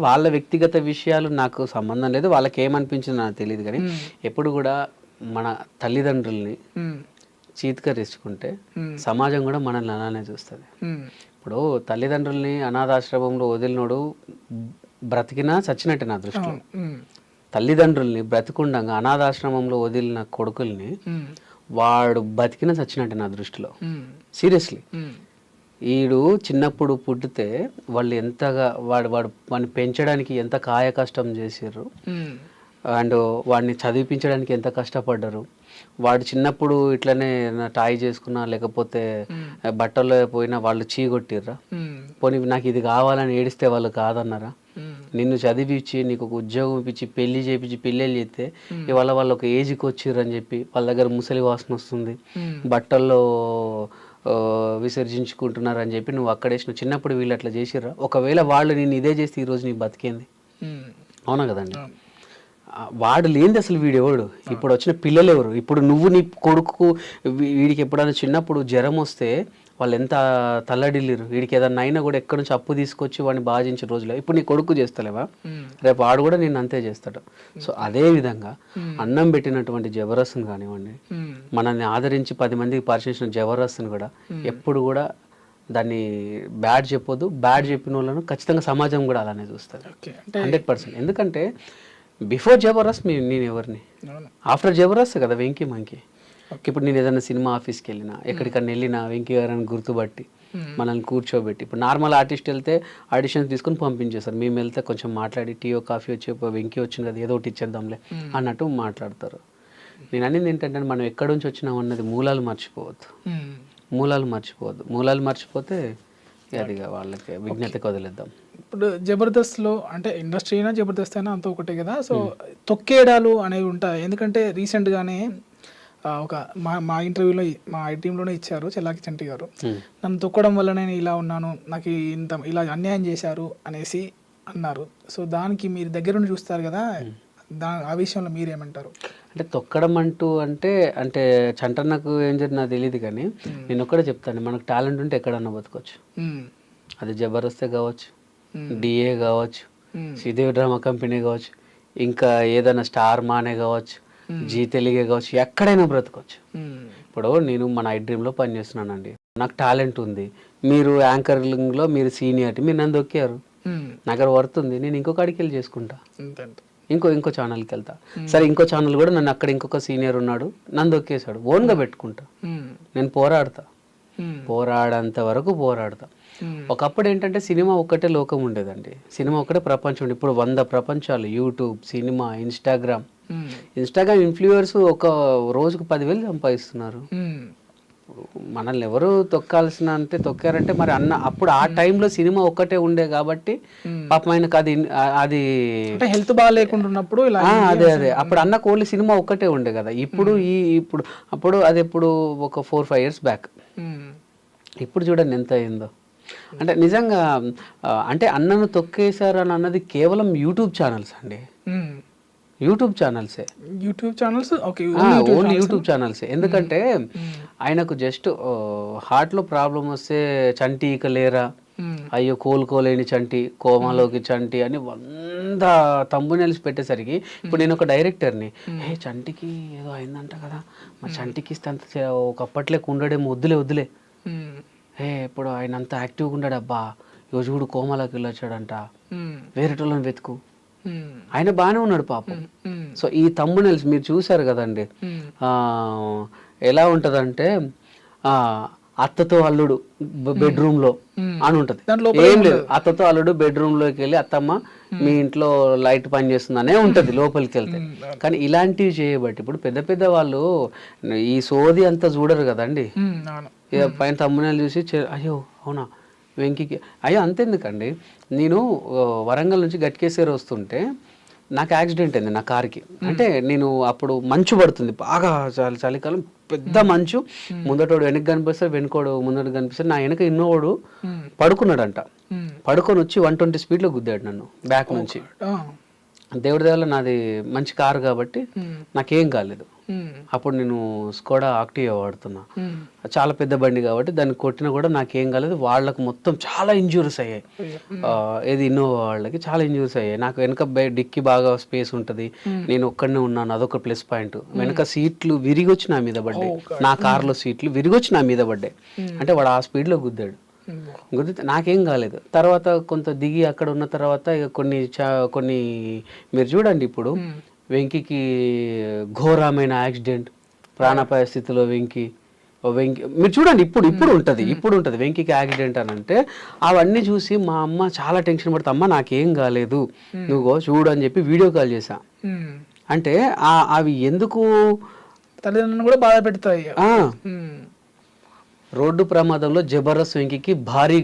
వాళ్ళ వ్యక్తిగత విషయాలు నాకు సంబంధం లేదు, వాళ్ళకి ఏమనిపించిందో నాకు తెలియదు. కానీ ఎప్పుడు కూడా మన తల్లిదండ్రుల్ని చీత్కరించుకుంటే సమాజం కూడా మనల్ని అలానే చూస్తుంది. ఇప్పుడు తల్లిదండ్రుల్ని అనాథాశ్రమంలో వదిలినోడు బ్రతికినా చచ్చినట్టే నా దృష్టిలో. తల్లిదండ్రుల్ని బ్రతికుండగా అనాథాశ్రమంలో వదిలిన కొడుకుల్ని వాడు బతికినా చచ్చినట్టే నా దృష్టిలో. సీరియస్లీ, వీడు చిన్నప్పుడు పుట్టితే వాళ్ళు ఎంతగా వాడిని పెంచడానికి ఎంత కాయ కష్టం చేసారు, అండ్ వాడిని చదివించడానికి ఎంత కష్టపడ్డారు. వాడు చిన్నప్పుడు ఇట్లనే టాయ్ చేసుకున్నా లేకపోతే బట్టల్లో పోయినా వాళ్ళు చీగొట్టిర్రా, పోనీ నాకు ఇది కావాలని ఏడిస్తే వాళ్ళు కాదన్నారా? నిన్ను చదివించి నీకు ఒక ఉద్యోగం ఇప్పించి పెళ్లి చేయించి పెళ్ళిళ్ళు చేస్తే ఇవాళ వాళ్ళు ఒక ఏజ్కి వచ్చిర్రు అని చెప్పి వాళ్ళ దగ్గర ముసలి వాసన వస్తుంది, బట్టల్లో విసర్జించుకుంటున్నారు అని చెప్పి నువ్వు అక్కడేసిన చిన్నప్పుడు వీళ్ళు అట్లా చేసిర్రా? ఒకవేళ వాళ్ళు నేను ఇదే చేస్తే ఈరోజు నీ బతికేంది? అవునా కదండి. వాడు లేనిది అసలు వీడెవడు? ఇప్పుడు వచ్చిన పిల్లలు ఎవరు? ఇప్పుడు నువ్వు నీ కొడుకు వీడికి ఎప్పుడైనా చిన్నప్పుడు జ్వరం వస్తే వాళ్ళు ఎంత తల్లడిల్లిరు. వీడికి ఏదన్నా అయినా కూడా ఎక్కడి నుంచి అప్పు తీసుకొచ్చి వాడిని బాధించిన రోజులు ఇప్పుడు నీ కొడుకు చేస్తలేవా? రేపు వాడు కూడా నేను అంతే చేస్తాడు. సో అదే విధంగా అన్నం పెట్టినటువంటి జబర్దస్త్ని కానివ్వండి, మనల్ని ఆదరించి 10 మందికి పరిచయించిన జబర్దస్త్ని కూడా ఎప్పుడు కూడా దాన్ని బ్యాడ్ చెప్పొద్దు. బ్యాడ్ చెప్పిన వాళ్ళను ఖచ్చితంగా సమాజం కూడా అలానే చూస్తుంది 100%. ఎందుకంటే బిఫోర్ జబర్దస్త్ నేను ఎవరిని, ఆఫ్టర్ జబర్దస్త్ కదా వెంకీ మంకీ. ఇప్పుడు నేను ఏదైనా సినిమా ఆఫీస్కి వెళ్ళినా ఎక్కడికన్నా వెళ్ళినా వెంకీ గారిని గుర్తుపట్టి మనల్ని కూర్చోబెట్టి, ఇప్పుడు నార్మల్ ఆర్టిస్ట్ వెళ్తే ఆడిషన్స్ తీసుకొని పంపించేస్తారు. మేము వెళ్తే కొంచెం మాట్లాడి టీయో కాఫీ వచ్చి వెంకీ వచ్చింది కదా ఏదో ఒకటి ఇచ్చేద్దాంలే అన్నట్టు మాట్లాడతారు. నేను అనేది ఏంటంటే మనం ఎక్కడి నుంచి వచ్చినాం అన్నది మూలాలు మర్చిపోవద్దు. మూలాలు మర్చిపోతే అది వాళ్ళకి విజ్ఞతకు వదిలేద్దాం. ఇప్పుడు జబర్దస్త్లో అంటే ఇండస్ట్రీ అయినా జబర్దస్త్ అయినా అంత ఒకటే కదా. సో తొక్కేడాలు అనేవి ఉంటాయి. ఎందుకంటే రీసెంట్గానే ఒక మా ఇంటర్వ్యూలో మా టీంలోనే ఇచ్చారు చెల్లాకి చంటి గారు. నన్ను తొక్కడం వల్ల నేను ఇలా ఉన్నాను, నాకు ఇలా అన్యాయం చేశారు అనేసి అన్నారు. సో దానికి మీరు దగ్గరుండి చూస్తారు కదా, ఆ విషయంలో మీరేమంటారు? అంటే తొక్కడం అంటే చంటన్నకు ఏం జరిగినా తెలియదు, కానీ నేను ఒక్కడే చెప్తాను, మనకు టాలెంట్ ఉంటే ఎక్కడన్నా బతకొచ్చు. అది జబర్దస్తే కావచ్చు, డిఏ కావచ్చు, శ్రీదేవి డ్రామా కంపెనీ కావచ్చు, ఇంకా ఏదైనా స్టార్ మానే కావచ్చు, జీ తెలుగే కావచ్చు, ఎక్కడైనా బ్రతకొచ్చు. ఇప్పుడు నేను మన ఐడ్రీమ్లో పనిచేస్తున్నానండి, నాకు టాలెంట్ ఉంది. మీరు యాంకరింగ్లో మీరు సీనియారిటీ, మీరు నన్ను దొక్కారు, నాకు వర్త్ ఉంది, నేను ఇంకొక అడికి వెళ్ళి చేసుకుంటా, ఇంకో ఛానల్కి వెళ్తా. సరే ఇంకో ఛానల్ కూడా నన్ను అక్కడ ఇంకొక సీనియర్ ఉన్నాడు నన్ను దొక్కేశాడు, ఓన్గా పెట్టుకుంటా, నేను పోరాడంత వరకు పోరాడతా. ఒకప్పుడు ఏంటంటే సినిమా ఒక్కటే లోకం ఉండేదండి, సినిమా ఒక్కటే ప్రపంచం ఉండే. ఇప్పుడు 100 ప్రపంచాలు, యూట్యూబ్, సినిమా, ఇన్స్టాగ్రామ్ ఇన్ఫ్లుయర్స్ ఒక రోజుకు 10,000 సంపాదిస్తున్నారు. మనల్ని ఎవరు తొక్కారంటే మరి అప్పుడు ఆ టైంలో సినిమా ఒక్కటే ఉండే కాబట్టి పాపం ఆయనకు అది హెల్త్ బాగా లేకుంటున్నప్పుడు అదే అప్పుడు అన్న ఓన్లీ సినిమా ఒక్కటే ఉండే కదా. అప్పుడు అది ఎప్పుడు ఒక 4-5 years బ్యాక్. ఇప్పుడు చూడండి ఎంత అయిందో. అంటే నిజంగా అంటే అన్నను తొక్కేశారు అని అన్నది కేవలం యూట్యూబ్ ఛానల్స్ అండి, యూట్యూబ్ ఛానల్సే, ఓన్లీ యూట్యూబ్ ఛానల్సే. ఎందుకంటే ఆయనకు జస్ట్ హార్ట్లో ప్రాబ్లం వస్తే చంటి ఇక లేరా, అయ్యో కోలుకోలేని చంటి, కోమాలోకి చంటి అని 100 థంబ్నెయిల్స్ పెట్టేసరికి ఇప్పుడు నేను ఒక డైరెక్టర్ని, చంటికి ఏదో అయిందంట కదా, మా చంటికి ఇస్తే అంత ఒకప్పట్లేక ఉండడేమో, వద్దులే ఇప్పుడు ఆయన అంత యాక్టివ్గా ఉన్నాడు, అబ్బా ఈరోజు చూడు కోమాలోకి వెళ్ళొచ్చాడంట, వేరేటోళ్ళని వెతుకు, ఆయన బాగానే ఉన్నాడు పాపం. సో ఈ థంబ్నెయిల్స్ మీరు చూసారు కదండి, ఎలా ఉంటదంటే అత్తతో అల్లుడు బెడ్రూమ్లో అని ఉంటది, ఏం లేదు, అత్తతో అల్లుడు బెడ్రూమ్లోకి వెళ్ళి అత్తమ్మ మీ ఇంట్లో లైట్ పని చేస్తుందనే ఉంటది లోపలికి వెళ్తే. కానీ ఇలాంటివి చేయబట్టి ఇప్పుడు పెద్ద వాళ్ళు ఈ సోది అంతా చూడరు కదండి, పైన థంబ్నెయిల్ చూసి అయ్యో అవునా వెంకీకి అయ్యో అంతెందుకండి. నేను వరంగల్ నుంచి గట్కేశ్వరి వస్తుంటే నాకు యాక్సిడెంట్ అయింది నా కార్కి. అంటే నేను అప్పుడు మంచు పడుతుంది బాగా, చలికాలం, పెద్ద మంచు, ముందటోడు వెనక్కి కనిపిస్తాడు, వెనుకోడు ముందట కనిపిస్తాడు, నా వెనక ఇన్నోడు పడుకున్నాడంట, పడుకొని వచ్చి 120 స్పీడ్లో గుద్దాడు నన్ను బ్యాక్ నుంచి. దేవుడి దేవల్ల నాది మంచి కారు కాబట్టి నాకేం కాలేదు. అప్పుడు నేను స్కోడా ఆక్టివా వాడుతున్నా. చాలా పెద్ద బండి కాబట్టి దాన్ని కొట్టినా కూడా నాకేం కాలేదు. వాళ్ళకు మొత్తం చాలా ఇంజ్యూరీస్ అయ్యాయి. ఏది ఇన్నోవా వాళ్ళకి చాలా ఇంజ్యూరీస్ అయ్యాయి. నాకు వెనక డిక్కి బాగా స్పేస్ ఉంటుంది, నేను ఒక్కడనే ఉన్నాను, అదొక ప్లస్ పాయింట్. వెనక సీట్లు విరిగొచ్చి నా మీద పడ్డాయి, నా కార్లో సీట్లు విరిగొచ్చి నా మీద పడ్డాయి. అంటే వాడు ఆ స్పీడ్లో గుద్దాడు. గుద్దితే నాకేం కాలేదు. తర్వాత కొంత దిగి అక్కడ ఉన్న తర్వాత ఇక కొన్ని మీరు చూడండి, ఇప్పుడు వెంకికి ఘోరమైన యాక్సిడెంట్, ప్రాణాపాయ స్థితిలో వెంకి మీరు చూడండి, ఇప్పుడు ఉంటుంది వెంకికి యాక్సిడెంట్ అని అంటే అవన్నీ చూసి మా అమ్మ చాలా టెన్షన్ పడుతుంది. అమ్మ నాకేం కాలేదు, నువ్వు చూడు అని చెప్పి వీడియో కాల్ చేశా. అంటే అవి ఎందుకు తల్లిదండ్రులను కూడా బాధ పెడతాయి. రోడ్డు ప్రమాదంలో జబర్దస్త్ వెంకికి భారీ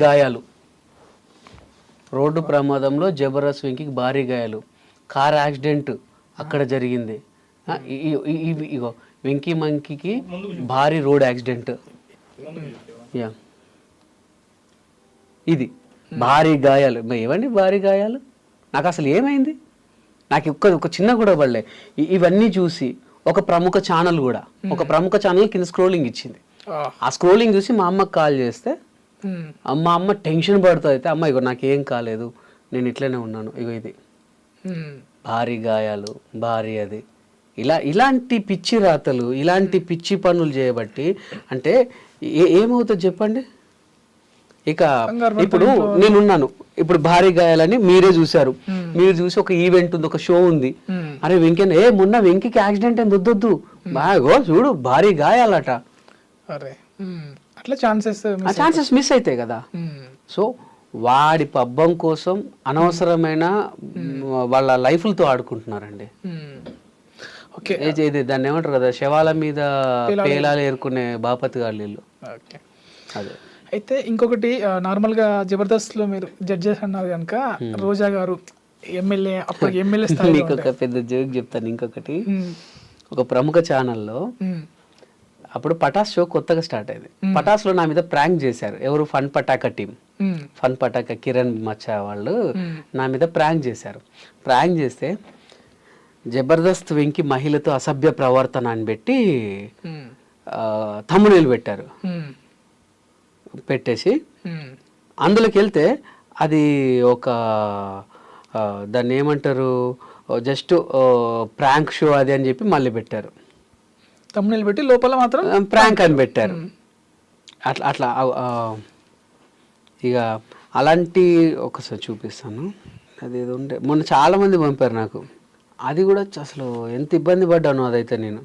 గాయాలు. రోడ్డు ప్రమాదంలో జబర్దస్త్ వెంకికి భారీ గాయాలు. కార్ యాక్సిడెంట్ అక్కడ జరిగింది. ఇగో వెంకీ మంకీకి భారీ రోడ్ యాక్సిడెంట్. ఇది భారీ గాయాలు. ఏమండి భారీ గాయాలు? నాకు అసలు ఏమైంది? నాకు ఒక చిన్న కూడా పడలే. ఇవన్నీ చూసి ఒక ప్రముఖ ఛానల్ కింద స్క్రోలింగ్ ఇచ్చింది. ఆ స్క్రోలింగ్ చూసి మా అమ్మకి కాల్ చేస్తే మా అమ్మ టెన్షన్ పడుతుంది. అయితే అమ్మ ఇగో నాకేం కాలేదు, నేను ఇట్లనే ఉన్నాను, ఇగో ఇది భారీ గాయాలు, భారీ అది ఇలాంటి పిచ్చి రాతలు, ఇలాంటి పిచ్చి పనులు చేయబట్టి అంటే ఏమవుతుంది చెప్పండి. ఇక ఇప్పుడు నేనున్నాను, ఇప్పుడు భారీ గాయాలని మీరే చూసారు, మీరు చూసి ఒక ఈవెంట్ ఉంది, ఒక షో ఉంది, అరే వెంకయ్య మొన్న వెంకికి యాక్సిడెంట్ అని వద్దొద్దు, బాగో చూడు భారీ గాయాలట, అట్లా ఛాన్సెస్ మిస్ అవుతాయి కదా. సో వాడి పబ్బం కోసం అనవసరమైన వాళ్ళ లైఫ్లతో ఆడుకుంటున్నారండి. దాన్ని ఏమంటారు కదా, శవాల మీద పేలాలు ఏరుకునే బాపతి గారు వీళ్ళు. అదే. అయితే ఇంకొకటి, నార్మల్గా జబర్దస్త్లో మీరు జడ్జెస్ అన్నారు కనుక రోజా గారు ఎమ్మెల్యే, అప్పుడు ఎమ్మెల్యే స్థాయిలో మీకు ఒక పెద్ద జోక్ చెప్తాను. ఇంకొకటి, ఒక ప్రముఖ ఛానల్లో అప్పుడు పటాస్ షో కొత్తగా స్టార్ట్ అయింది. పటాస్లో నా మీద ప్రాంక్ చేశారు. ఎవరు? Fun Pataka team, fun Pataka Kiran మచ్చా వాళ్ళు నా మీద ప్రాంక్ చేశారు. ప్రాంక్ చేస్తే జబర్దస్త్ వెంకి మహిళతో అసభ్య ప్రవర్తన అని పెట్టి థంబ్నెయిల్ పెట్టారు. పెట్టేసి అందులోకి వెళ్తే అది ఒక దాన్ని ఏమంటారు, జస్ట్ ప్రాంక్ షో అది అని చెప్పి మళ్ళీ పెట్టారు. థంబ్నెయిల్ పెట్టి లోపల మాత్రం ప్రాంక్ అని పెట్టారు. అట్లా ఇక అలాంటి ఒకసారి చూపిస్తాను. అది ఏదో ఉండే మొన్న చాలా మంది పంపారు నాకు. అది కూడా అసలు ఎంత ఇబ్బంది పడ్డాను అదైతే నేను.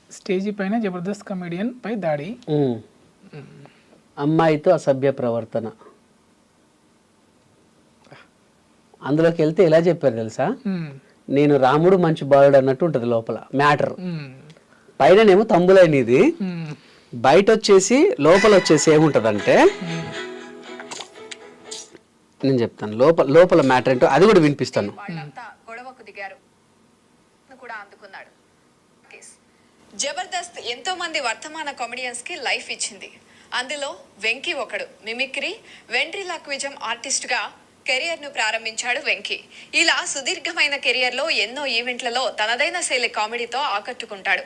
స్టేజీ పైన జబర్దస్త్ కమెడియన్ పై దాడి, అమ్మాయితో అసభ్య ప్రవర్తన. అందులోకి వెళ్తే ఎలా చెప్పారు తెలుసా, నేను రాముడు మంచి బాలుడు అన్నట్టు ఉంటుంది లోపల మ్యాటర్. పైననేమో తంబులైనది, బయట వచ్చేసి లోపల వచ్చేసి ఏముంటదంటే నేను చెప్తాను లోపల మ్యాటర్ ఏంటో అది కూడా వినిపిస్తాను. జబర్దస్త్ ఎంతో మంది వర్తమాన కామెడియన్స్ కి లైఫ్ ఇచ్చింది. అందులో వెంకీ ఒకడు. మిమిక్రీ, వెంట్రిలాక్విజం ఆర్టిస్ట్ గా కెరియర్ ను ప్రారంభించాడు వెంకీ. ఇలా సుదీర్ఘమైన కెరియర్ లో ఎన్నో ఈవెంట్లలో తనదైన శైలి కామెడీతో ఆకట్టుకుంటాడు.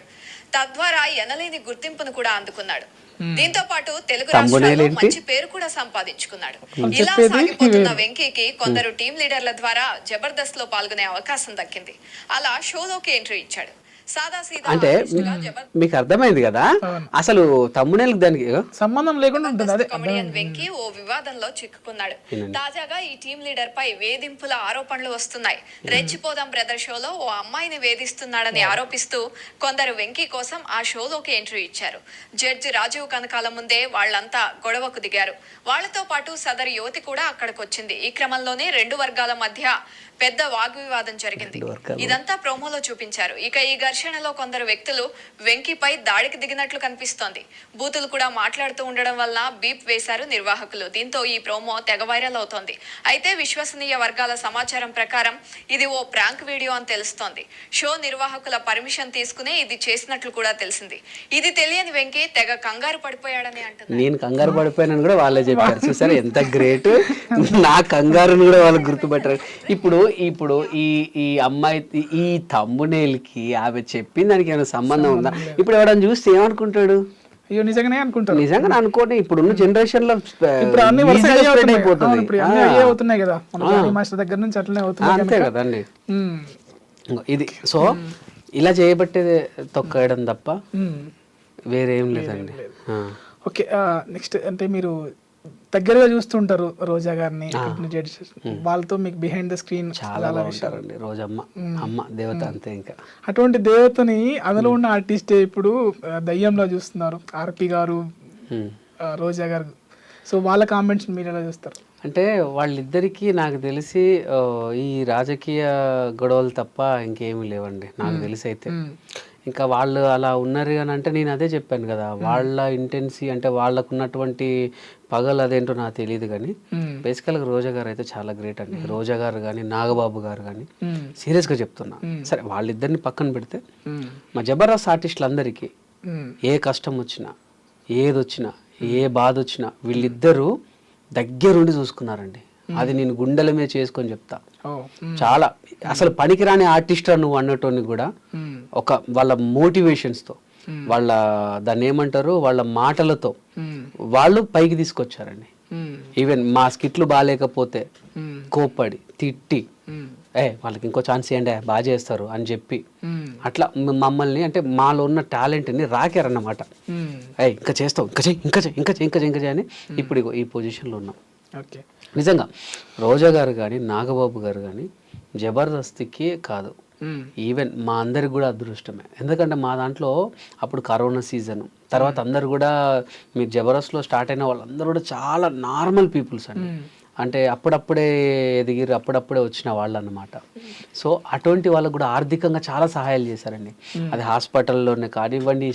తద్వారా ఎనలేని గుర్తింపును కూడా అందుకున్నాడు. దీంతో పాటు తెలుగు రాష్ట్రాల్లో మంచి పేరు కూడా సంపాదించుకున్నాడు. ఇలా సాగిపోతున్న వెంకీకి కొందరు టీం లీడర్ల ద్వారా జబర్దస్త్ లో పాల్గొనే అవకాశం దక్కింది. అలా షోలోకి ఎంట్రీ ఇచ్చాడు. అంటే మీకు అర్థమైంది కదా, అసలు తమ్మునేల్ దానికి సంబంధం లేకుండా ఉంటుంది. కమెడియన్ వెంకీ ఓ వివాదంలో చిక్కుకున్నాడు. తాజాగా ఈ టీం లీడర్ పై వేధింపుల ఆరోపణలు వస్తున్నాయి. రెచ్చిపోదాం బ్రదర్ షోలో ఓ అమ్మాయిని వేధిస్తున్నాడని ఆరోపిస్తూ కొందరు వెంకీ కోసం ఆ షోలోకి ఎంట్రీ ఇచ్చారు. జడ్జి రాజీవ్ కనకాల ముందే వాళ్లంతా గొడవకు దిగారు. వాళ్లతో పాటు సదరు యువతి కూడా అక్కడికొచ్చింది. ఈ క్రమంలోనే రెండు వర్గాల మధ్య పెద్ద వాగ్వివాదం జరిగింది. ఇదంతా ప్రోమోలో చూపించారు. ఇక ఈ ఘర్షణలో కొందరు వ్యక్తులు వెంకీపై దాడికి దిగినట్లు కనిపిస్తోంది. బూతులు కూడా మాట్లాడుతూ ఉండడం వల్ల బీప్ వేశారు నిర్వాహకులు. దీంతో ఈ ప్రోమో తెగ వైరల్ అవుతోంది. అయితే విశ్వసనీయ వర్గాల సమాచారం ప్రకారం ఇది ఓ ప్రాంక్ వీడియో అని తెలుస్తోంది. షో నిర్వాహకుల పర్మిషన్ తీసుకునే ఇది చేసినట్లు కూడా తెలిసింది. ఇది తెలియని వెంకీ తెగ కంగారు పడిపోయాడని అంటున్నారు. నేను కంగారు పడిపోయానని కూడా వాళ్ళే చెప్పారు. చూసారా ఎంత గ్రేట్. నా కంగారుని కూడా వాళ్ళు గుర్తుపట్టారు. ఇప్పుడు ఈ అమ్మాయి ఈ తమ్మునేల్కి ఆమె చెప్పింది దానికి ఏమైనా సంబంధం ఉందా? ఇప్పుడు ఎవడని చూస్తే ఏమనుకుంటాడు? అయ్యో నిజంగానే అనుకుంటారు. నిజంగా అనుకోండి. ఇప్పుడున్న జనరేషన్ లో ఇప్పుడు అన్ని అయిపోతుంది. అవుతున్నాయి కదా, మాస్టర్ దగ్గర నుంచి అట్లనే అవుతుంది. అంతే కదండి. ఇది సో ఇలా చేయబట్టే తొక్కడం తప్ప వేరేం లేదండి. ఓకే, నెక్స్ట్ అంటే మీరు దగ్గరగా చూస్తుంటారు రోజా గారిని, వాళ్ళతో మీకు బిహైండ్ ద స్క్రీన్ చాలా బాగుంటారండి. రోజమ్మ అమ్మ దేవత అంతే. ఇంకా అటువంటి దేవతని అందులో ఉన్న ఆర్టిస్టే ఇప్పుడు దయ్యంలో చూస్తున్నారు, ఆర్పి గారు, రోజా గారు. సో వాళ్ళ కామెంట్స్ మీరు ఎలా చూస్తారు? అంటే వాళ్ళిద్దరికీ నాకు తెలిసి ఈ రాజకీయ గొడవలు తప్ప ఇంకేమీ లేవండి నాకు తెలిసి. అయితే ఇంకా వాళ్ళు అలా ఉన్నారు అని అంటే నేను అదే చెప్పాను కదా, వాళ్ళ ఇంటెన్సీ అంటే వాళ్ళకు ఉన్నటువంటి పగలు అదేంటో నాకు తెలియదు. కానీ బేసికల్గా రోజా గారు అయితే చాలా గ్రేట్ అండి. రోజా గారు కానీ నాగబాబు గారు కానీ సీరియస్గా చెప్తున్నా. సరే వాళ్ళిద్దరిని పక్కన పెడితే మా జబర్దస్త్ ఆర్టిస్టులందరికీ ఏ కష్టం వచ్చినా, ఏది వచ్చినా, ఏ బాధ వచ్చినా వీళ్ళిద్దరూ దగ్గరుండి చూసుకున్నారండి. అది నేను గుండెల మీద చేసుకొని చెప్తా. చాలా అసలు పనికిరాని ఆర్టిస్ట్ నువ్వు అన్నటోని కూడా ఒక వాళ్ళ మోటివేషన్స్తో, వాళ్ళ దాన్ని ఏమంటారు, వాళ్ళ మాటలతో వాళ్ళు పైకి తీసుకొచ్చారండి. ఈవెన్ మా స్కిట్లు బాగాలేకపోతే కోప్పడి తిట్టి వాళ్ళకి ఇంకో ఛాన్స్ ఇవ్వండి బాగా చేస్తారు అని చెప్పి అట్లా మమ్మల్ని అంటే మాలో ఉన్న టాలెంట్ని రాకారన్నమాట. ఇంకా చేస్తావు, ఇంకా చేయి, ఇంకా చేయి, ఇంకా చేయి, ఇంకా చేయి, ఇంకా చేయి అని ఇప్పుడు ఈ పొజిషన్లో ఉన్నాం. ఓకే, నిజంగా రోజా గారు కానీ నాగబాబు గారు కానీ జబర్దస్త్కి కాదు, ఈవెన్ మా అందరికి కూడా అదృష్టమే. ఎందుకంటే మా దాంట్లో అప్పుడు కరోనా సీజన్ తర్వాత అందరు కూడా మీరు జబర్దస్త్లో స్టార్ట్ అయిన వాళ్ళందరూ కూడా చాలా నార్మల్ పీపుల్స్ అండి. అంటే అప్పుడప్పుడే ఎదిగిరు, అప్పుడప్పుడే వచ్చిన వాళ్ళు అన్నమాట. సో అటువంటి వాళ్ళకు కూడా ఆర్థికంగా చాలా సహాయాలు చేశారండి. అది హాస్పిటల్లోనే కానివ్వండి,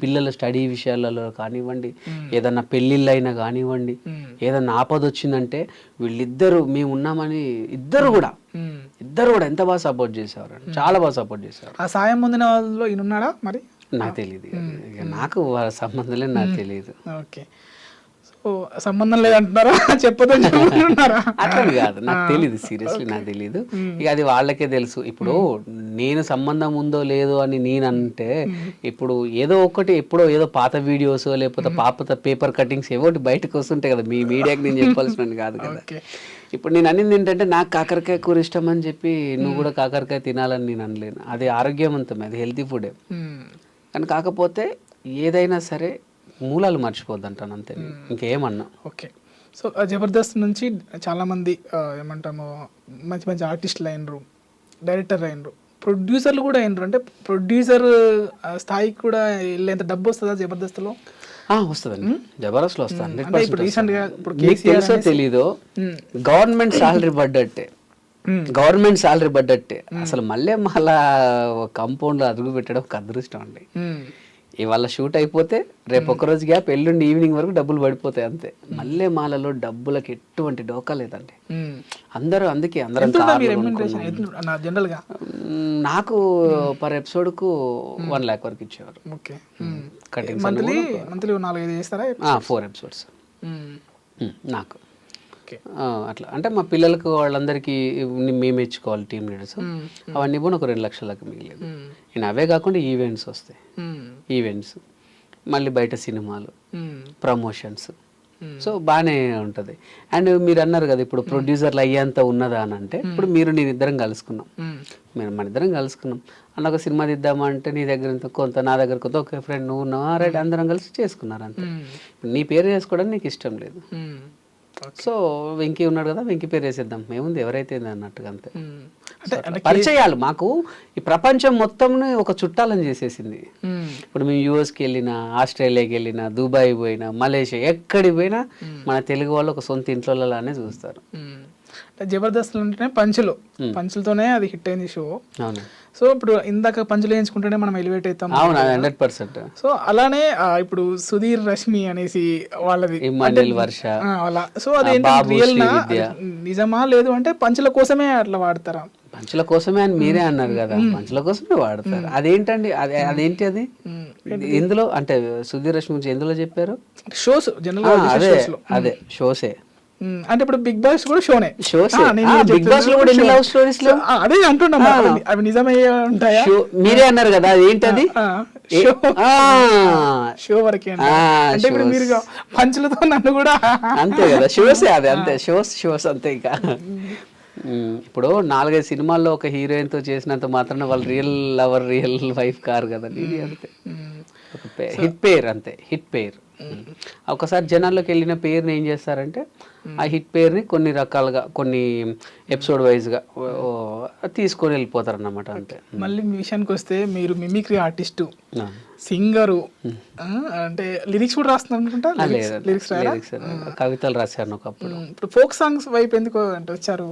పిల్లల స్టడీ విషయాలలో కానివ్వండి, ఏదన్నా పెళ్ళిళ్ళు అయినా కానివ్వండి, ఏదన్నా ఆపద వచ్చిందంటే వీళ్ళిద్దరూ మేము ఉన్నామని ఇద్దరు కూడా ఎంత బాగా సపోర్ట్ చేసేవారు, చాలా బాగా సపోర్ట్ చేసేవారు. ఆ సాయం పొందిన వాళ్ళలో ఈయన ఉన్నాడా మరి? నాకు తెలియదు, నాకు వాళ్ళ సంబంధం లేదు, నాకు తెలియదు. ఓకే, సంబంధం లేదంటున్నారా? చెప్పొద్దున్నారా? అట్లా కాదు, నాకు తెలియదు, సీరియస్లీ నాకు తెలియదు. ఇక అది వాళ్ళకే తెలుసు. ఇప్పుడు నేను సంబంధం ఉందో లేదో అని నేను అంటే ఇప్పుడు ఏదో ఒకటి ఎప్పుడో ఏదో పాత వీడియోస్ లేకపోతే పాత పేపర్ కటింగ్స్ ఏవో బయటకు వస్తుంటాయి కదా, మీ మీడియాకి నేను చెప్పాల్సిన కాదు కదా. ఇప్పుడు నేను అనింది ఏంటంటే నాకు కాకరకాయ కూర ఇష్టం అని చెప్పి నువ్వు కూడా కాకరకాయ తినాలని నేను అనలేను. అది ఆరోగ్యవంతమే, అది హెల్తీ ఫుడే. కానీ కాకపోతే ఏదైనా సరే మూలాలు మర్చిపోద్దు అంటాను అంతే, ఇంకేమన్నా. ఓకే, సో జబర్దస్త్ నుంచి చాలామంది ఏమంటాము మంచి మంచి ఆర్టిస్టులు అయినరు, డైరెక్టర్ అయినరు, ప్రొడ్యూసర్లు కూడా అయినరు. అంటే ప్రొడ్యూసర్ స్థాయికి కూడా వెళ్ళేంత డబ్బు వస్తుందా జబర్దస్త్లో? వస్తుందండి, జబర్దస్త్లో వస్తుంది. ఇప్పుడు రీసెంట్గా తెలుసో తెలీదో గవర్నమెంట్ శాలరీ పడ్డట్టే అసలు మళ్ళీ కంపౌండ్లో అదుగు పెట్టడం ఒక అదృష్టం అండి. ఇవాళ షూట్ అయిపోతే రేపు ఒక్కరోజు గ్యాప్, ఎల్లుండి ఈవినింగ్ వరకు డబ్బులు పడిపోతాయి అంతే. మళ్ళీ మాలలో డబ్బులకి ఎటువంటి డోకా లేదండి. అందరూ అందుకే అందరం నాకు పర్ ఎపిసోడ్కు 1 lakh వరకు ఇచ్చేవారు. మంత్లీ 4-5 చేస్తారా? 4 episodes నాకు అట్లా. అంటే మా పిల్లలకు వాళ్ళందరికీ మేము ఇచ్చుకోవాలి టీమ్ లీడర్స్, అవన్నీ కూడా ఒక 2 లక్షలకు మిగిలేదు. నేను అవే కాకుండా ఈవెంట్స్ వస్తాయి, ఈవెంట్స్ మళ్ళీ బయట సినిమాలు, ప్రమోషన్స్. సో బాగానే ఉంటుంది. అండ్ మీరు అన్నారు కదా ఇప్పుడు ప్రొడ్యూసర్లు అయ్యేంత ఉన్నదా అని అంటే, ఇప్పుడు నేను ఇద్దరం కలుసుకున్నాం, మన ఇద్దరం కలుసుకున్నాం అన్న ఒక సినిమా తీద్దామంటే నీ దగ్గర కొంత, నా దగ్గర కొంత, ఒక ఫ్రెండ్ నువ్వు ఉన్నావు, రైట్ అందరం కలిసి చేసుకున్నారు అంతే. నీ పేరు చేసుకోవడం నీకు ఇష్టం లేదు, సో వెంకీ ఉన్నాడు కదా వెంకీ పేరు వేసేద్దాం, మేముంది ఎవరైతే అన్నట్టుగా అంతే. పరిచయాలు మాకు ఈ ప్రపంచం మొత్తం ఒక చుట్టాలని చేసేసింది. ఇప్పుడు మేము యూఎస్కి వెళ్ళినా, ఆస్ట్రేలియాకి వెళ్ళినా, దుబాయ్ పోయినా, మలేషియా ఎక్కడికి పోయినా మన తెలుగు వాళ్ళు ఒక సొంత ఇంట్లోలానే చూస్తారు. జబర్దస్త్ అంటేనే పంచులతోనే అది హిట్ అయింది షో. అవును సో ఇప్పుడు ఇందాక పంచులు వేయించుకుంటేనే మనం ఎలివేట్ అవుతాం. అవును 100%. సో అలానే ఇప్పుడు సుధీర్ రష్మి అనేసి వాళ్ళది ఇమ్మాన్యుయల్ వర్ష అలా. సో అదేంటి రియల్ నిజమా లేదు అంటే పంచుల కోసమే అట్లా వాడతారా? పంచుల కోసమే అని మీరే అన్నారు కదా, పంచుల కోసమే వాడతారు. అదేంటండి అదేంటి అది ఎందులో అంటే సుధీర్ రష్మి గురించి ఎందులో చెప్పారు? షోస్ జనరల్ అదే షోసే. అంటే ఇప్పుడు బిగ్ బాస్ కూడా షోనే. బిగ్ బాస్ లో కూడా ఎన్ని లవ్ స్టోరీస్ లో అదే అంటున్నా, అవి నిజమయ్యే ఉంటాయా? మీరే అన్నారు కదా అదేంటది షో వరకే. అంటే ఇప్పుడు మీరు పంచులతో నన్ను కూడా అంతే కదా, షోసే అది అంతే, షోస్ అంతే. ఇంకా ఇప్పుడు 4-5 సినిమాల్లో ఒక హీరోయిన్ తో చేసినంత మాత్రాన వాళ్ళు real lover real wife car కదా. ఇది అంతే, హిట్ పేర్ అంతే, హిట్ పేర్. ఒకసారి జనాల్లోకి వెళ్ళిన పేరుని ఏం చేస్తారంటే ఆ హిట్ పేరుని కొన్ని రకాలుగా కొన్ని ఎపిసోడ్ వైజ్గా తీసుకొని వెళ్ళిపోతారు అన్నమాట అంతే. మళ్ళీ మీ విషయానికి వస్తే మీరు మిమిక్రీ ఆర్టిస్టు, సింగరు, అంటే లిరిక్స్ కూడా రాస్తున్నారు అనుకుంటా. లిరిక్స్ కవితలు రాశాను ఒకప్పుడు. ఇప్పుడు ఫోక్ సాంగ్స్ వైపు ఎందుకు అంటే వచ్చారు?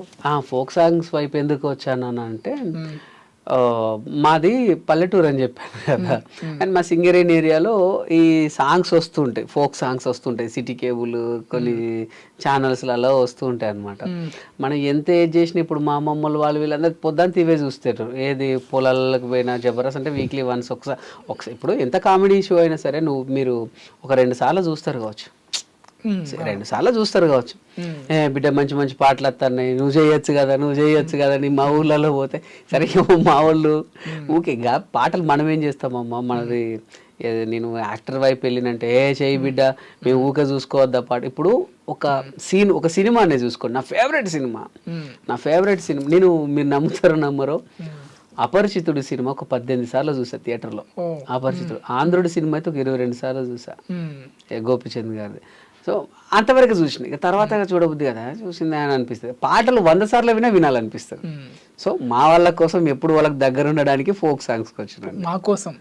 ఫోక్ సాంగ్స్ వైపు ఎందుకు వచ్చాను అంటే మాది పల్లెటూరు అని చెప్పాను కదా, అండ్ మా సింగరేన్ ఏరియాలో ఈ సాంగ్స్ వస్తుంటాయి, ఫోక్ సాంగ్స్ వస్తుంటాయి, సిటీ కేబుల్ కొన్ని ఛానల్స్లలో వస్తూ ఉంటాయి అనమాట. మనం ఎంత ఏజ్ చేసినా ఇప్పుడు మా అమ్మమ్మలు వాళ్ళు వీళ్ళందరూ పొద్దున్న ఇవే చూస్తారు. ఏది పొలాలకు పోయినా జబర్దస్త్ అంటే వీక్లీ వన్స్ ఒకసారి ఇప్పుడు ఎంత కామెడీ షో అయినా సరే మీరు ఒక 2 సార్లు చూస్తారు కావచ్చు, 2 సార్లు చూస్తారు కావచ్చు. బిడ్డ మంచి మంచి పాటలు వస్తున్నాయి, నువ్వు చేయొచ్చు కదా నీ మా ఊళ్ళలో పోతే. సరే మా వాళ్ళు ఊకే ఇంకా పాటలు మనం ఏం చేస్తామమ్మా, మనది నేను యాక్టర్ వైపు వెళ్ళినంటే చేయి బిడ్డ మేము ఊకే చూసుకోవద్దా పాట. ఇప్పుడు ఒక సినిమానే చూసుకోండి, నా ఫేవరెట్ సినిమా నేను మీరు నమ్మరో అపరిచితుడు సినిమా ఒక 18 సార్లు చూసా థియేటర్లో. అపరిచితుడు ఆంధ్రుడి సినిమా అయితే ఒక 22 సార్లు చూసా, గోపిచంద్ గారిది. సో అంతవరకు చూసిన, ఇక తర్వాత చూడబుద్ది కదా, చూసింది అని అనిపిస్తుంది. పాటలు 100 సార్లు వినాలనిపిస్తుంది. సో మా వాళ్ళ కోసం ఎప్పుడు వాళ్ళకి దగ్గర ఉండడానికి ఫోక్ సాంగ్స్కి వచ్చినాను. మా కోసం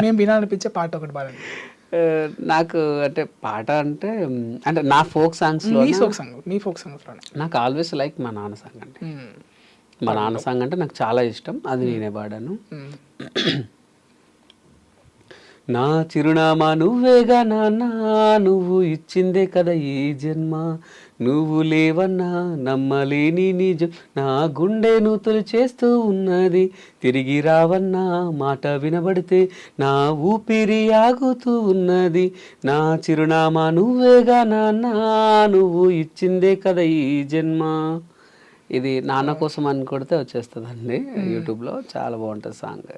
మేము వినాలనిపించే పాట ఒకటి పాడండి. నాకు అంటే పాట అంటే నా ఫోక్ సాంగ్స్లో నాకు ఆల్వేస్ లైక్ మా నాన్న సాంగ్ అండి. మా నాన్న సాంగ్ అంటే నాకు చాలా ఇష్టం, అది నేనే పాడాను. నా చిరునామా నువ్వేగా నాన్న, నువ్వు ఇచ్చిందే కదా ఈ జన్మ, నువ్వు లేవన్నా నమ్మలేని నిజం, నా గుండెను తొలిచేస్తూ ఉన్నది, తిరిగి రావన్నా మాట వినబడితే నా ఊపిరి ఆగుతూ ఉన్నది, నా చిరునామా నువ్వేగా నాన్న, నువ్వు ఇచ్చిందే కదా ఈ జన్మ. ఇది నాన్న కోసం అని కొడితే వచ్చేస్తుందండి యూట్యూబ్లో, చాలా బాగుంటుంది సాంగ్.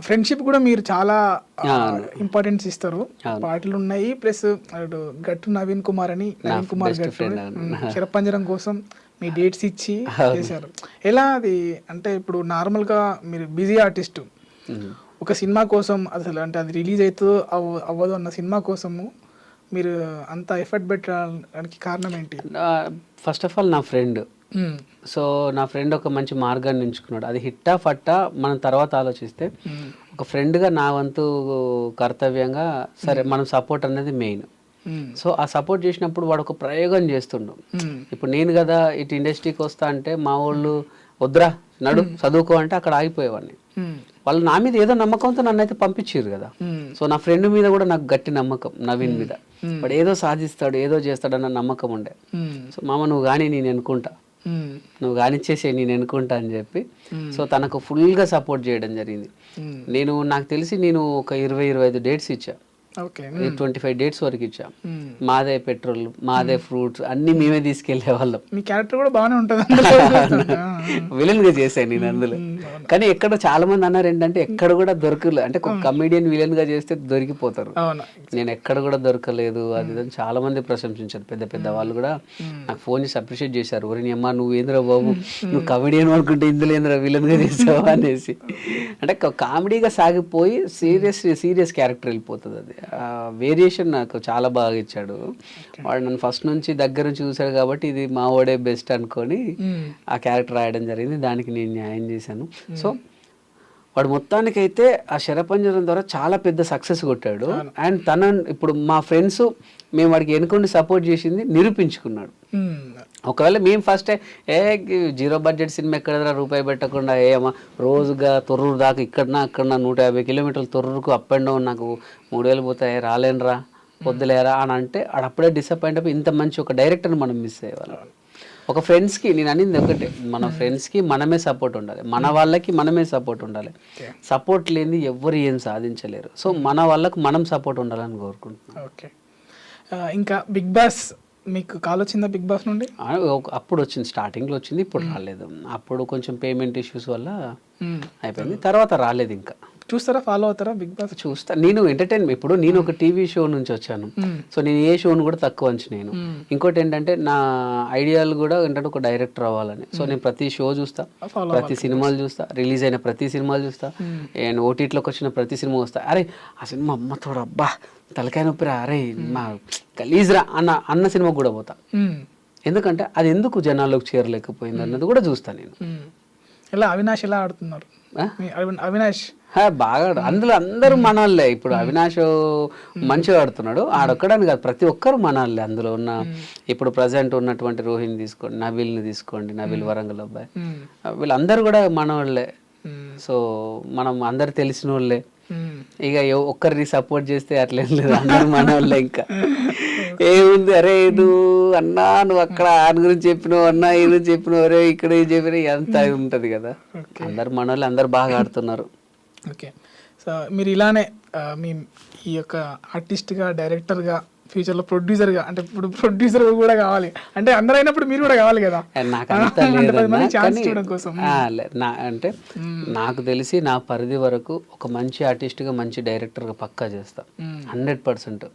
ఫ్రెండ్షిప్ కూడా మీరు చాలా ఇంపార్టెన్స్ ఇస్తారు, పాటలు ఉన్నాయి. ప్లస్ గట్టు నవీన్ కుమార్ గట్టు చిరపంజరం కోసం మీ డేట్స్ ఇచ్చి చేశారు. ఎలా అది అంటే ఇప్పుడు నార్మల్గా మీరు బిజీ ఆర్టిస్టు, ఒక సినిమా కోసం అసలు అంటే అది రిలీజ్ అవుతుందో అవ్వదు అన్న సినిమా కోసము మీరు అంత ఎఫర్ట్ పెట్టడానికి కారణం ఏంటి? ఫస్ట్ ఆఫ్ ఆల్ నా ఫ్రెండ్, సో నా ఫ్రెండ్ ఒక మంచి మార్గాన్ని ఎంచుకున్నాడు. అది హిట్టా ఫట్టా మనం తర్వాత ఆలోచిస్తే, ఒక ఫ్రెండ్గా నా వంతు కర్తవ్యంగా సరే మనం సపోర్ట్ అనేది మెయిన్. సో ఆ సపోర్ట్ చేసినప్పుడు వాడు ఒక ప్రయోగం చేస్తుండు. ఇప్పుడు నేను కదా ఇటు ఇండస్ట్రీకి వస్తా అంటే మా వాళ్ళు వద్దురా నడు చదువుకో అంటే అక్కడ ఆగిపోయేవాడిని. వాళ్ళు నా మీద ఏదో నమ్మకంతో నన్ను అయితే పంపించారు కదా. సో నా ఫ్రెండ్ మీద కూడా నాకు గట్టి నమ్మకం, నవీన్ మీద. వాడు ఏదో సాధిస్తాడు, ఏదో చేస్తాడన్న నమ్మకం ఉండే. సో మామ నువ్వు కానీ నేను అనుకుంటా, నువ్వు కానిచ్చేసే నేను ఎన్నుకుంటా అని చెప్పి సో తనకు ఫుల్గా సపోర్ట్ చేయడం జరిగింది. నాకు తెలిసి నేను ఒక 20-25 డేట్స్ ఇచ్చా, 25 డేట్స్ వరకు ఇచ్చా. మాదే పెట్రోల్, మాదే ఫ్రూట్స్ అన్ని మేమే తీసుకెళ్లే వాళ్ళం. మీ క్యారెక్టర్ కూడా బాగానే ఉంటుంది, విలన్ గా చేశాను నేను అందులో. కానీ ఎక్కడ చాలా మంది అన్నారు ఏంటంటే ఎక్కడ కూడా దొరకలేదు, అంటే ఒక కమెడియన్ విలన్ గా చేస్తే దొరికిపోతారు. నేను ఎక్కడ కూడా దొరకలేదు అది అని చాలా మంది ప్రశంసించారు. పెద్ద పెద్ద వాళ్ళు కూడా నాకు ఫోన్ చేసి అప్రిషియేట్ చేశారు. ఒరేని అమ్మా నువ్వు ఏంద్రా బాబు, నువ్వు కమెడియన్ అనుకుంటే ఇందులో ఏంద్రా విలన్ గా చేసావా అనేసి. అంటే కామెడీగా సాగిపోయి సీరియస్ క్యారెక్టర్ వెళ్ళిపోతుంది. అది వేరియేషన్ నాకు చాలా బాగా ఇచ్చాడు వాడు. నన్ను ఫస్ట్ నుంచి దగ్గర నుంచి చూశాడు కాబట్టి ఇది మా వాడే బెస్ట్ అనుకొని ఆ క్యారెక్టర్ రాయడం జరిగింది. దానికి నేను న్యాయం చేశాను. సో వాడు మొత్తానికైతే ఆ శరపంజరం ద్వారా చాలా పెద్ద సక్సెస్ కొట్టాడు. అండ్ ఇప్పుడు మా ఫ్రెండ్స్ మేము వాడికి ఎన్నుకొని సపోర్ట్ చేసింది నిరూపించుకున్నాడు. ఒకవేళ మేము ఫస్ట్ జీరో బడ్జెట్ సినిమా ఎక్కడ రూపాయి పెట్టకుండా ఏమో రోజుగా తొర్రూరు దాకా అక్కడ 150 కిలోమీటర్లు తొర్రూరుకు అప్ అండ్ డౌన్ నాకు 3000 పోతాయి రాలేనరా వద్దులేరా అని అంటే అప్పుడే డిసప్పాయింట్ అయిపోయి ఇంత మంచి ఒక డైరెక్టర్ని మనం మిస్ అయ్యేవాళ్ళం. ఒక ఫ్రెండ్స్కి నేను అనేది ఒకటే, మన ఫ్రెండ్స్కి మనమే సపోర్ట్ ఉండాలి, మన వాళ్ళకి మనమే సపోర్ట్ ఉండాలి. సపోర్ట్ లేనిది ఎవ్వరు ఏం సాధించలేరు. సో మన వాళ్ళకు మనం సపోర్ట్ ఉండాలని కోరుకుంటున్నాను. ఓకే, ఇంకా బిగ్ బాస్ మీకు కాల్ వచ్చిందా బిగ్ బాస్ నుండి? అప్పుడు వచ్చింది, స్టార్టింగ్లో వచ్చింది, ఇప్పుడు రాలేదు. అప్పుడు కొంచెం పేమెంట్ ఇష్యూస్ వల్ల అయిపోయింది, తర్వాత రాలేదు. ఇంకా చూస్తారా, ఫాలో అవుతారా బిగ్ బాస్? చూస్తా. నేను ఎంటర్టైన్మెంట్, ఇప్పుడు నేను ఒక టీవీ షో నుంచి వచ్చాను, సో నేను ఏ షోను కూడా తక్కువ అంచు నేను. ఇంకోటి ఏంటంటే నా ఐడియాలు కూడా ఏంటంటే ఒక డైరెక్టర్ అవ్వాలని. సో నేను ప్రతి షో చూస్తా, ప్రతి సినిమాలు చూస్తా, రిలీజ్ అయిన ప్రతి సినిమాలు చూస్తా, అండ్ ఓటీటీలోకి వచ్చిన ప్రతి సినిమా వస్తా. అరే ఆ సినిమా అమ్మతోడు అబ్బా తలకాయ నొప్పిరా, అరే మా గలీజ్రా అన్న సినిమాకి కూడా పోతా. ఎందుకంటే అది ఎందుకు జనాల్లోకి చేరలేకపోయింది అన్నది కూడా చూస్తా నేను. ఎలా అవినాష్ ఎలా ఆడుతున్నారు? అవినాష్ బాగా అందులో అందరూ మనవాళ్ళే. ఇప్పుడు అవినాష్ మంచిగా ఆడుతున్నాడు, ఆడొక్కడని కాదు ప్రతి ఒక్కరు మనవాళ్ళే అందులో ఉన్న. ఇప్పుడు ప్రజెంట్ ఉన్నటువంటి రోహిణి తీసుకోండి, నవీల్ని తీసుకోండి, నవీల్ వరంగల్ అబ్బాయి, వీళ్ళందరూ కూడా మనవాళ్ళే. సో మనం అందరు తెలిసిన వాళ్ళే. ఇక ఒక్కరిని సపోర్ట్ చేస్తే అట్లేం లేదు, అందరు మనవాళ్ళే. ఇంకా ఏముంది, అరే నువ్వు అన్నా నువ్వు అక్కడ ఆయన గురించి చెప్పినావు, అన్నా ఈ గురించి చెప్పినావు, అరే ఇక్కడ చెప్పినా ఎంత ఉంటది కదా. అందరు మనవాళ్ళే, అందరు బాగా ఆడుతున్నారు. ఓకే, సో మీరు ఇలానే మీ ఈ యొక్క ఆర్టిస్ట్గా, డైరెక్టర్గా, ఫ్యూచర్లో ప్రొడ్యూసర్గా, అంటే ఇప్పుడు ప్రొడ్యూసర్ కూడా కావాలి అంటే అందరూ అయినప్పుడు మీరు కూడా కావాలి కదా. అంటే నాకు తెలిసి నా పరిధి వరకు ఒక మంచి ఆర్టిస్ట్గా, మంచి డైరెక్టర్గా పక్కా చేస్తా 100%.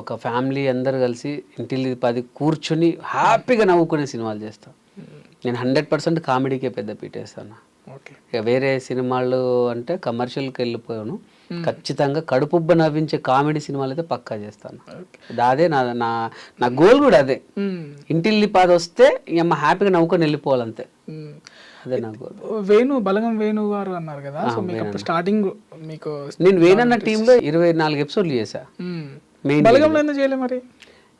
ఒక ఫ్యామిలీ అందరు కలిసి ఇంటిల్లి 10 కూర్చొని హ్యాపీగా నవ్వుకునే సినిమాలు చేస్తా నేను. 100% కామెడీకే పెద్ద పీటేస్తాను. ఇక వేరే సినిమాలు అంటే కమర్షియల్కి వెళ్ళిపోయాను. ఖచ్చితంగా కడుపుబ్బ నవ్వించే కామెడీ సినిమాలు అయితే పక్కా చేస్తాను. అదే నా గోల్ కూడా అదే. ఇంటిల్లి 10 వస్తే ఇక హ్యాపీగా నవ్వుకొని వెళ్ళిపోవాలంతే, అదే నా గోల్. బలగం వేణు గారు అన్నారు కదా, సో మీకు స్టార్టింగ్ మీకు నేను వేణన్న టీంలో 24 ఎపిసోడ్లు చేశా. బలగంలో ఎందుకు చేయలే మరి?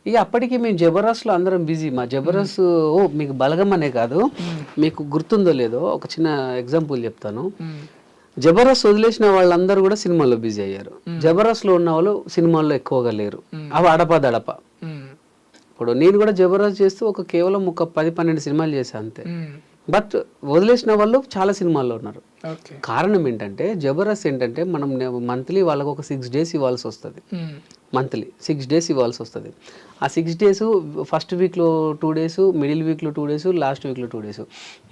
ఇక అప్పటికి మేము జబర్దస్త్లో అందరం బిజీ. మా జబర్దస్త్ మీకు బలగం అనే కాదు, మీకు గుర్తుందో లేదో ఒక చిన్న ఎగ్జాంపుల్ చెప్తాను. జబర్దస్త్ వదిలేసిన వాళ్ళందరూ కూడా సినిమాల్లో బిజీ అయ్యారు. జబర్దస్త్లో ఉన్న వాళ్ళు సినిమాల్లో ఎక్కువగా లేరు. అవి అడపదడప. ఇప్పుడు నేను కూడా జబర్దస్త్ చేస్తూ కేవలం ఒక 10-12 సినిమాలు చేశాను అంతే. బట్ వదిలేసిన వాళ్ళు చాలా సినిమాల్లో ఉన్నారు. కారణం ఏంటంటే జబర్దస్త్ ఏంటంటే మనం మంత్లీ వాళ్ళకు ఒక 6 days ఇవ్వాల్సి వస్తుంది. మంత్లీ 6 days ఇవ్వాల్సి వస్తుంది. ఆ 6 days ఫస్ట్ వీక్లో 2 days, మిడిల్ వీక్లో 2 days, లాస్ట్ వీక్లో 2 days.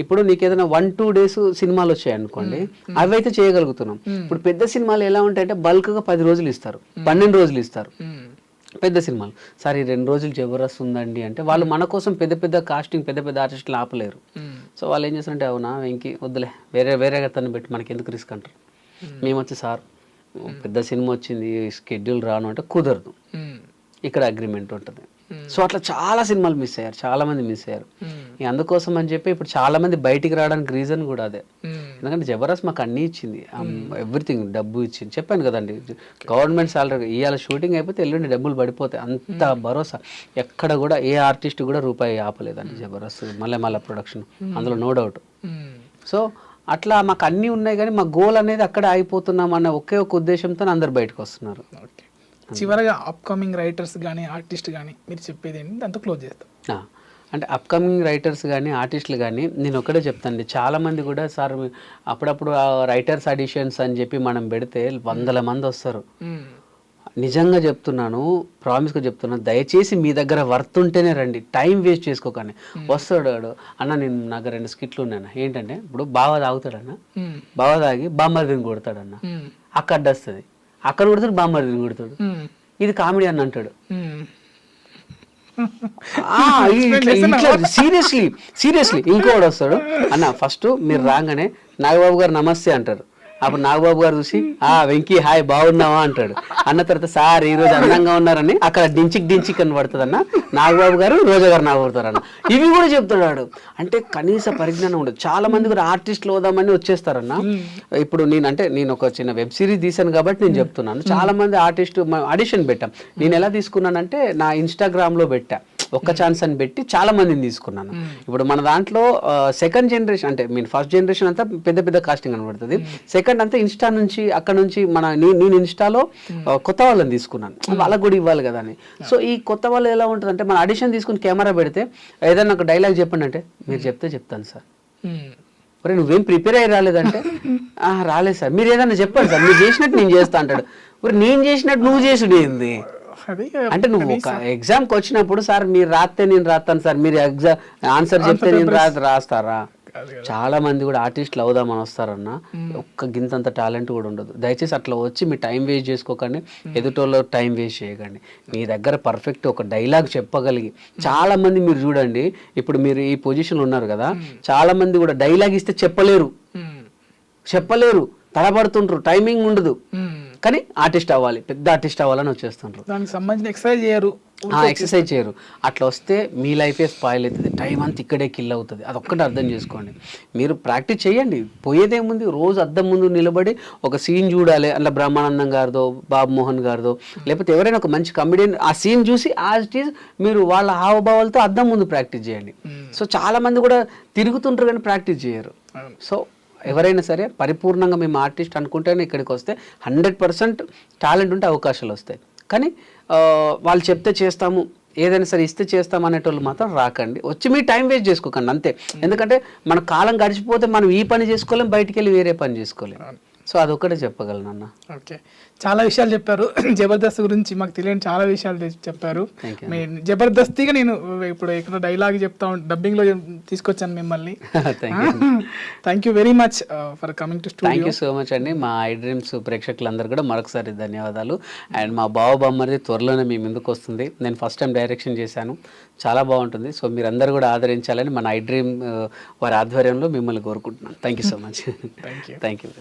ఇప్పుడు నీకు ఏదైనా 1-2 days సినిమాలు వచ్చాయి అనుకోండి, అవి అయితే చేయగలుగుతున్నాం. ఇప్పుడు పెద్ద సినిమాలు ఎలా ఉంటాయంటే బల్క్గా 10 రోజులు ఇస్తారు, 12 రోజులు ఇస్తారు పెద్ద సినిమాలు. సరే 2 రోజులు జబర్దస్త్ ఉందండి అంటే వాళ్ళు మన కోసం పెద్ద కాస్టింగ్ పెద్ద ఆర్టిస్టులు ఆపలేరు. సో వాళ్ళు ఏం చేస్తారంటే అవునా వెంకీ వద్దులే వేరేగా తను పెట్టి మనకి ఎందుకు రిస్క్ అంటారు. మేము వచ్చి సార్ పెద్ద సినిమా వచ్చింది షెడ్యూల్ రాను అంటే కుదరదు, ఇక్కడ అగ్రిమెంట్ ఉంటుంది. సో అట్లా చాలా సినిమాలు మిస్ అయ్యారు, చాలా మంది మిస్ అయ్యారు. అందుకోసం అని చెప్పి ఇప్పుడు చాలా మంది బయటికి రావడానికి రీజన్ కూడా అదే. ఎందుకంటే జబర్దస్త్ మాకు అన్నీ ఇచ్చింది, ఎవ్రీథింగ్, డబ్బు ఇచ్చింది. చెప్పాను కదండి, గవర్నమెంట్ సాలరీ ఇవాళ షూటింగ్ అయిపోతే ఎల్లుండి డబ్బులు పడిపోతాయి, అంత భరోసా. ఎక్కడ కూడా ఏ ఆర్టిస్ట్ కూడా రూపాయి ఆపలేదండి జబర్దస్త్. మళ్ళీ ప్రొడక్షన్, అందులో నో డౌట్. సో అట్లా మాకు అన్నీ ఉన్నాయి, కానీ మా గోల్ అనేది అక్కడ ఆగిపోతున్నాం అన్న ఒకే ఒక ఉద్దేశంతో అందరు బయటకు వస్తున్నారు. చివరగా అప్కమింగ్ రైటర్స్ కానీ ఆర్టిస్ట్ కానీ మీరు చెప్పేది ఏంటి, దాంతో క్లోజ్ చేస్తాం. అంటే అప్కమింగ్ రైటర్స్ కానీ ఆర్టిస్టులు కానీ నేను ఒకటే చెప్తానండి, చాలామంది కూడా సార్ అప్పుడప్పుడు రైటర్స్ ఆడిషన్స్ అని చెప్పి మనం పెడితే 100 మంది వస్తారు. నిజంగా చెప్తున్నాను, ప్రామిస్గా చెప్తున్నాను, దయచేసి మీ దగ్గర వర్త్ ఉంటేనే రండి, టైం వేస్ట్ చేసుకోకండి. వస్తాడు అన్న నాకు 2 స్కిట్లు ఉన్నాయన్న, ఏంటంటే ఇప్పుడు బాగా తాగుతాడన్న, బాగా తాగి బామ్మర్దిని కొడతాడన్న, అక్కడ వస్తుంది, అక్కడ కొడతాడు బామ్మర్దిని కొడతాడు, ఇది కామెడీ అని అంటాడు. సీరియస్లీ ఇంకోటి వస్తాడు అన్న, ఫస్ట్ మీరు రాగానే నాగబాబు గారు నమస్తే అంటారు, అప్పుడు నాగబాబు గారు చూసి వెంకీ హాయ్ బాగున్నావా అంటాడు. అన్న తర్వాత సార్ ఈ రోజు అందంగా ఉన్నారని అక్కడ డించిక్ అని పడుతుంది అన్న, నాగబాబు గారు రోజా గారు నాగబడతారన్న, ఇవి కూడా చెప్తున్నాడు. అంటే కనీస పరిజ్ఞానం ఉండదు. చాలా మంది కూడా ఆర్టిస్టులు అవుదామని వచ్చేస్తారన్న. ఇప్పుడు నేను ఒక చిన్న వెబ్ సిరీస్ తీసాను కాబట్టి నేను చెప్తున్నాను. చాలా మంది ఆర్టిస్ట్ ఆడిషన్ పెట్టాం. నేను ఎలా తీసుకున్నానంటే నా ఇన్స్టాగ్రామ్ లో పెట్టా, ఒక్క ఛాన్స్ అని పెట్టి చాలా మందిని తీసుకున్నాను. ఇప్పుడు మన దాంట్లో సెకండ్ జనరేషన్ అంటే ఫస్ట్ జనరేషన్ అంతా పెద్ద పెద్ద కాస్టింగ్ కనబడుతుంది. సెకండ్ అంతా ఇన్స్టా నుంచి అక్కడ నుంచి నేను ఇన్స్టాలో కొత్త వాళ్ళని తీసుకున్నాను, వాళ్ళకు కూడా ఇవ్వాలి కదా అని. సో ఈ కొత్త వాళ్ళు ఎలా ఉంటుంది అంటే మన ఆడిషన్ తీసుకుని కెమెరా పెడితే ఏదైనా ఒక డైలాగ్ చెప్పండి అంటే మీరు చెప్తే చెప్తాను సార్. మరి నువ్వేం ప్రిపేర్ అయ్యి రాలేదంటే రాలేదు సార్, మీరు ఏదైనా చెప్పండి సార్, మీరు చేసినట్టు నేను చేస్తా అంటాడు. మరి నేను చేసినట్టు నువ్వు చేసుడు ఏంది అంటే, నువ్వు ఒక ఎగ్జామ్కి వచ్చినప్పుడు సార్ మీరు రాస్తే నేను రాస్తాను సార్, మీరు ఎగ్జామ్ ఆన్సర్ చెప్తే నేను రాస్తారా? చాలా మంది కూడా ఆర్టిస్టులు అవుదామని వస్తారన్న, ఒక్క గింతంత టాలెంట్ కూడా ఉండదు. దయచేసి అట్లా వచ్చి మీ టైం వేస్ట్ చేసుకోకండి, ఎదుటోళ్ళ టైం వేస్ట్ చేయకండి. మీ దగ్గర పర్ఫెక్ట్ ఒక డైలాగ్ చెప్పగలిగి, చాలా మంది మీరు చూడండి, ఇప్పుడు మీరు ఈ పొజిషన్ ఉన్నారు కదా, చాలా మంది కూడా డైలాగ్ ఇస్తే చెప్పలేరు, తడబడుతుంటారు, టైమింగ్ ఉండదు. కానీ ఆర్టిస్ట్ అవ్వాలి, పెద్ద ఆర్టిస్ట్ అవ్వాలని వచ్చేస్తుంటారు. దానికి సంబంధించిన ఎక్సర్సైజ్ చేయరు. అట్లా వస్తే మీ లైఫే స్పాయిల్ అవుతుంది, టైం అంతా ఇక్కడే కిల్ అవుతుంది. అదొక్కటి అర్థం చేసుకోండి. మీరు ప్రాక్టీస్ చేయండి, పోయేదేముంది. రోజు అద్దం ముందు నిలబడి ఒక సీన్ చూడాలి, అలా బ్రహ్మానందం గారిదో బాబు మోహన్ గారిదో లేకపోతే ఎవరైనా ఒక మంచి కమెడియన్ ఆ సీన్ చూసి యాజ్ ఇట్ ఈజ్ మీరు వాళ్ళ హావభావాలతో అద్దం ముందు ప్రాక్టీస్ చేయండి. సో చాలా మంది కూడా తిరుగుతుంటారు కానీ ప్రాక్టీస్ చేయరు. సో ఎవరైనా సరే పరిపూర్ణంగా మేము ఆర్టిస్ట్ అనుకుంటేనే ఇక్కడికి వస్తే 100% టాలెంట్ ఉంటే అవకాశాలు వస్తాయి. కానీ వాళ్ళు చెప్తే చేస్తాము, ఏదైనా సరే ఇస్తే చేస్తాం అనేటోళ్ళు మాత్రం రాకండి. వచ్చి మీ టైం వేస్ట్ చేసుకోకండి అంతే. ఎందుకంటే మన కాలం గడిచిపోతే మనం ఈ పని చేసుకోలేం, బయటికి వెళ్ళి వేరే పని చేసుకోలేం. సో అదొక్కటే చెప్పగలను అన్న. ఓకే, చాలా విషయాలు చెప్పారు. జబర్దస్త్ గురించి మాకు తెలియని చాలా విషయాలు చెప్పారు. జబర్దస్తిగా నేను ఇప్పుడు ఇక్కడ డైలాగ్ చెప్తా డబ్బింగ్ లో తీసుకొచ్చాను మిమ్మల్ని. Thank you very much for coming to studio. Thank you so much అండి. మా ఐ డ్రీమ్స్ ప్రేక్షకులందరూ కూడా మరొకసారి ధన్యవాదాలు. అండ్ మా బావ బామ్మది త్వరలోనే మీ ముందుకు వస్తుంది. నేను ఫస్ట్ టైం డైరెక్షన్ చేశాను, చాలా బాగుంటుంది. సో మీరందరూ కూడా ఆదరించాలని మన ఐ డ్రీమ్ వారి ఆధ్వర్యంలో మిమ్మల్ని కోరుకుంటున్నాను. Thank you so much. Thank you.